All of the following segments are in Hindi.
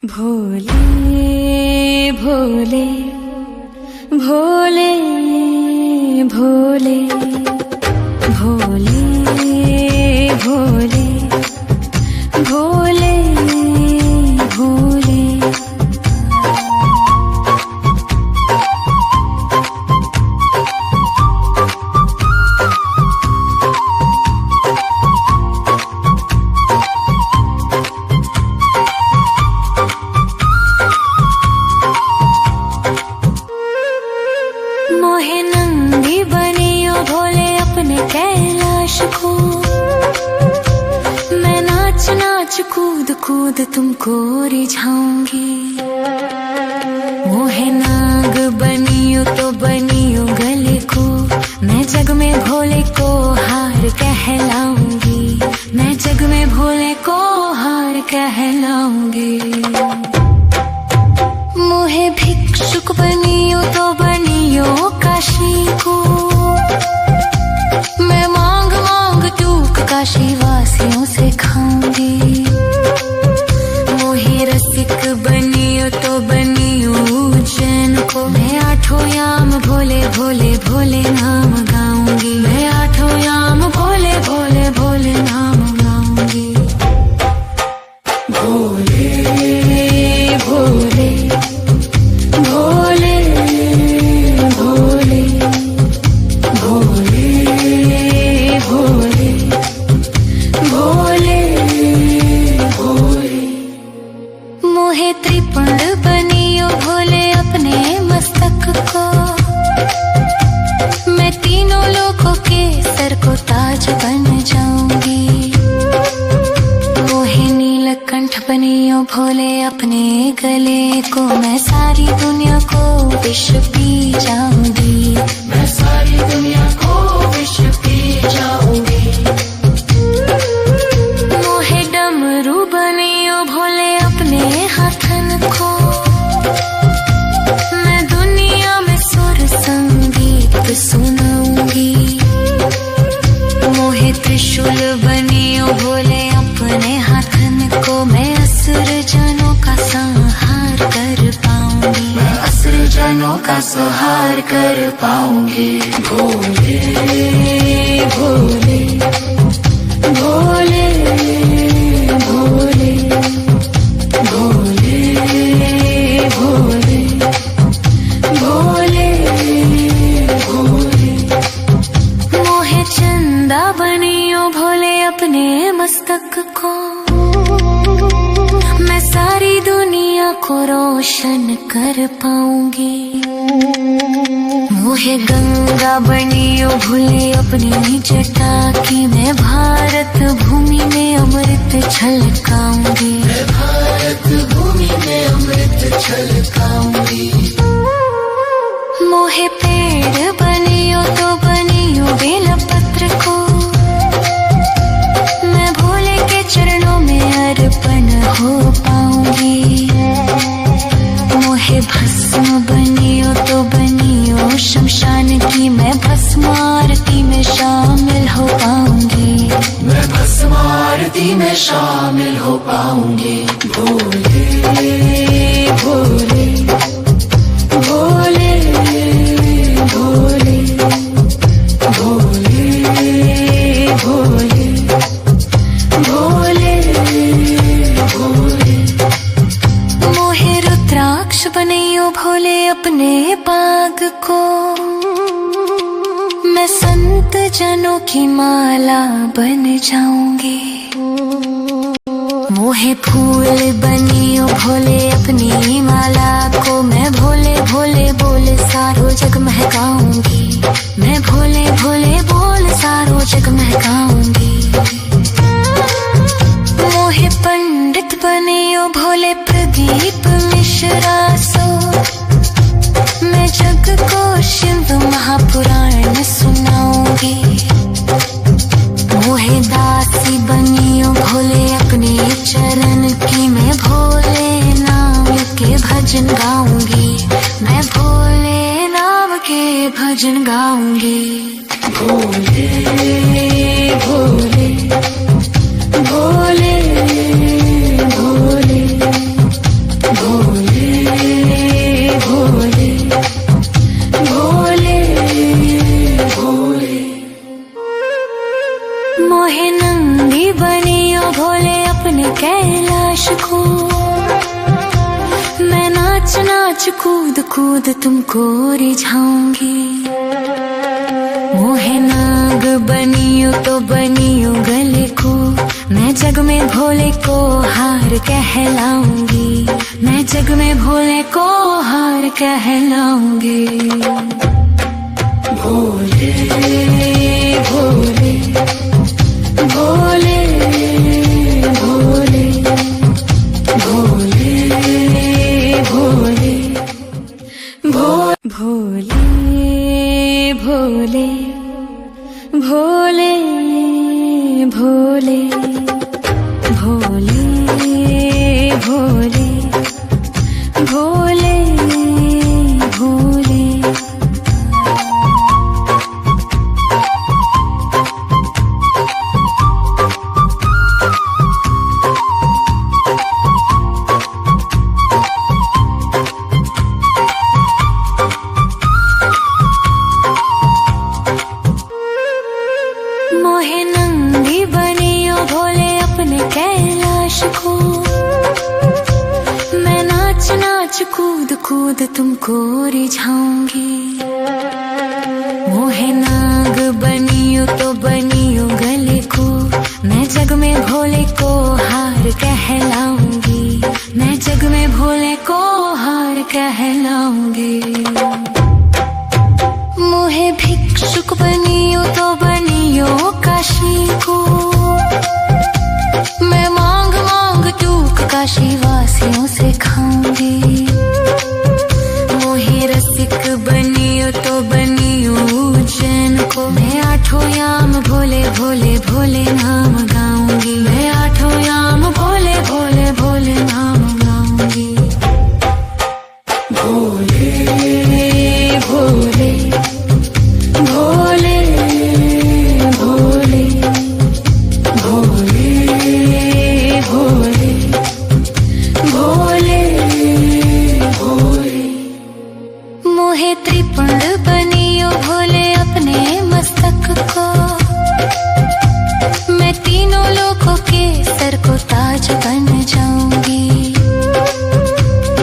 भोले भोले भोले भोले भोले भोले भोले भोले। मोहे नंगी बनियो भोले अपने कैलाश को, मैं नाच नाच कूद कूद तुमको रिझाऊंगी। मोहे नाग बनियो तो बनियो गले को, मैं जग में भोले को हार कहलाऊंगी। मैं जग में भोले को हार कहलाऊंगी। मोहे भिक्षुक बनियो तो बनियो काशी को, मैं मांग मांग टूक काशी वासियों से खाऊंगी। मोहे रसिक बनियो तो बनियो उज्जैन को, मैं आठों याम भोले भोले भोले नाम गाऊंगी। मैं आठों याम भोले भोले भोले नाम गाऊंगी। भोले भोले भोले भोले भोले भोले भोले भोले। मोहे त्रिपुंड बनियो भोले अपने मस्तक को, मैं तीनों लोगों के सर को ताज बन जाऊंगी। मोहे नीलकंठ बनियो भोले अपने गले को, मैं सारी दुनिया को विष पी जाऊंगी। मैं सारी दुनिया को विष पी जाऊंगी। मोहे डमरू बनियो भोले अपने हाथन को, मैं दुनिया में सुर संगीत सुनाऊंगी। मोहे त्रिशूल बनियो भोले अपने हाथन को, मैं असुर जनों का संहार कर पाऊंगी। मैं असुर जनों का संहार कर पाऊंगी। भोले भोले भोले भोले भोले भोले भोले भोले। मोहे चंदा बनियो भोले अपने मस्तक को, मैं सारी दुनिया को रोशन कर पाऊंगी। मोहे गंगा बनियो भोले अपनी जटा की, मैं भारत भूमि में अमृत छलकाऊंगी। मैं भारत भूमि में अमृत छलकाऊंगी। मोहे पेड़ बनियो तो बनियो बेलपत्र को, मैं भोले के चरणों में अर्पण हो पाऊंगी। मोहे भस्म बनियो तो बनियो शमशान की, मैं भस्म आरती में शामिल हो पाऊंगी। मैं भस्म आरती में शामिल हो पाऊंगी। भोले भोले भोले भोले भोले भोले भोले भोले। मोहे रुद्राक्ष बनियो भोले अपने बाग को, मैं संत जनों की माला बन जाऊंगी। मोहे फूल बनियो भोले अपनी माला को, मैं भोले भोले बोल सारो जग महकाऊंगी। मैं भोले भोले बोल सारो जग महकाऊंगी। मोहे पंडित बनियो भोले प्रदीप मिश्रा सो, मैं जग को शिव महापुराण सुनाऊंगी। मोहे दासी बनियो भोले अपने चरण की, मैं भोले नाम के भजन गाऊंगी। मैं भोले नाम के भजन गाऊंगी। भोले भोले भोले भोले भोले भोले भोले भोले। मोहे नंगी बनियो भोले अपने कैलाश को, मैं नाच नाच कूद कूद तुमको रिझाऊंगी। मोहे नाग बनियो तो बनियो गले को, मैं जग में भोले को हार कहलाऊंगी। मैं जग में भोले को हार कहलाऊंगी। भोले भोले भोले भोले भोले भोले भोले भोले भोले भोले भोले भोले भोले भोले। मोहे नंगी बनियो भोले अपने कैलाश को, मैं नाच नाच कूद कूद तुमको रिझाऊंगी। मोहे नाग बनियो तो बनियो गले को, मैं जग में भोले को हार कहलाऊंगी। मैं जग में भोले को हार कहलाऊंगी। मोहे भिक्षुक बनियो तो बनियो काशी को, मैं मांग मांग टूक काशी वासियों से खाऊंगी। मोहे रसिक बनियो तो बनियो उज्जैन को, मैं आठों याम भोले भोले भोले नाम गाऊंगी। मैं आठों याम भोले भोले भोले नाम गाऊंगी। भोले भोले भोले भोले भोले भोले भोले भोले। मोहे त्रिपुंड बनियो भोले अपने मस्तक को, मैं तीनों लोगों के सर को ताज बन जाऊंगी।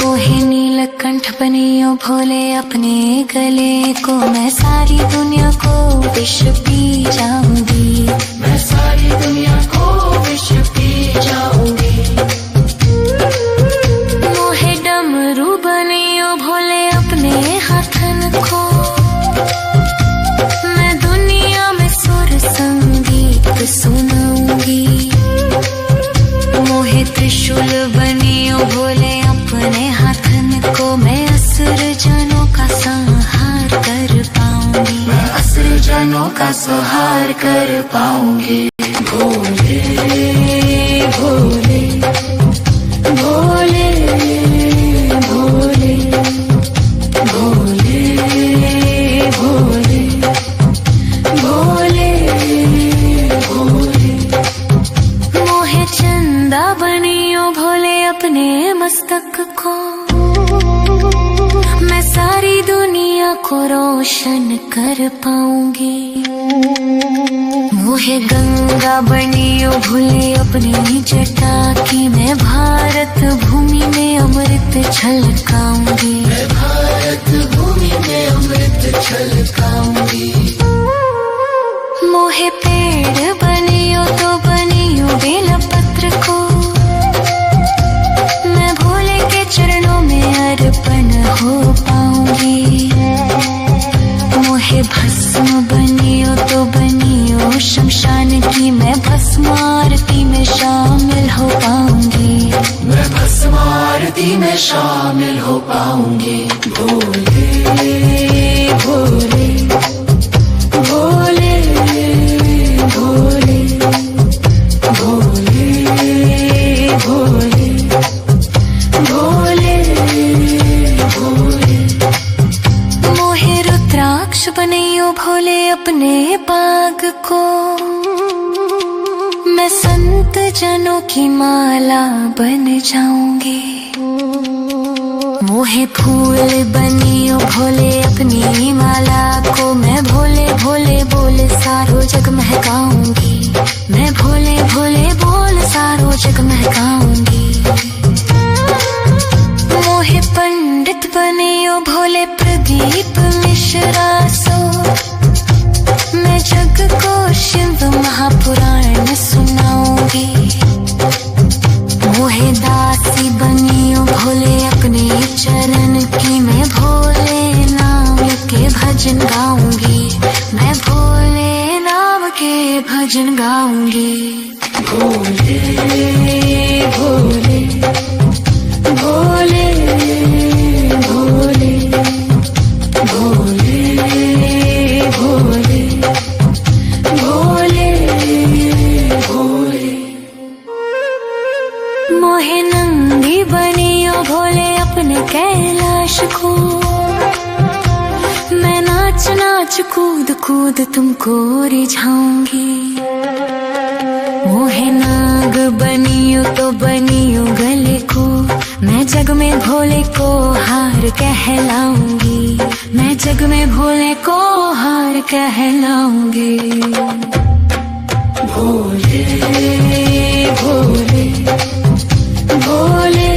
मोहे नीलकंठ बनियो भोले अपने गले को, मैं सारी दुनिया को विष पी जाऊंगी। मैं सारी दुनिया को विष पी जाऊंगी। मोहे डमरू बनियो भोले अपने हाथन को, मैं दुनिया में सुर संगीत सुनाऊंगी। मोहे त्रिशूल बनियो भोले अपने हाथन को, मैं असुर जनों का संहार कर पाऊंगी। मैं असुर जनों का संहार कर पाऊंगी। भोले भोले भोले भोले भोले भोले भोले भोले। मोहे चंदा बनियो भोले अपने मस्तक को, मैं सारी दुनिया को रोशन कर पाऊंगी। मोहे गंगा बनियो भोले अपनी जटा की, मैं भारत भूमि में अमृत छलकाऊंगी। मैं भारत भूमि में अमृत छलकाऊंगी। मोहे पेड़ बनियो तो बनियो बेलपत्र को, मैं भोले के चरणों में अर्पण हो पाऊंगी। मोहे भस्म बनियो तो बनियो शमशान की, मैं भस्म आरती में शामिल हो पाऊंगी। मैं भस्म आरती में शामिल हो पाऊंगी। भोले भोले भोले भोले भोले भोले भोले भोले। मोहे रुद्राक्ष बनियो भोले अपने बाग को, मैं संत जनों की माला बन जाऊंगी। मोहे फूल बनियो भोले अपनी माला को मैं भोले भोले बोल सारो जग महकाऊंगी, मैं भोले भोले बोल सारो जग महकाऊंगी। मोहे पंडित बनियो भोले प्रदीप मिश्रा सो, मैं जग को शिव महापुराण सुनाऊंगी। मोहे दासी बनियो भोले अपने चरण की, मैं भोले नाम के भजन गाऊंगी, मैं भोले नाम के भजन गाऊंगी। भोले भोले भोले भोले भोले भोले भोले भोले। मोहे नंदी बनियो भोले अपने कैलाश को, मैं नाच नाच कूद कूद तुमको रिझाऊंगी। मोहे नाग बनियो तो बनियो गले को, मैं जग में भोले को हार कहलाऊंगी, मैं जग में भोले को हार कहलाऊंगी। भोले भोले भोले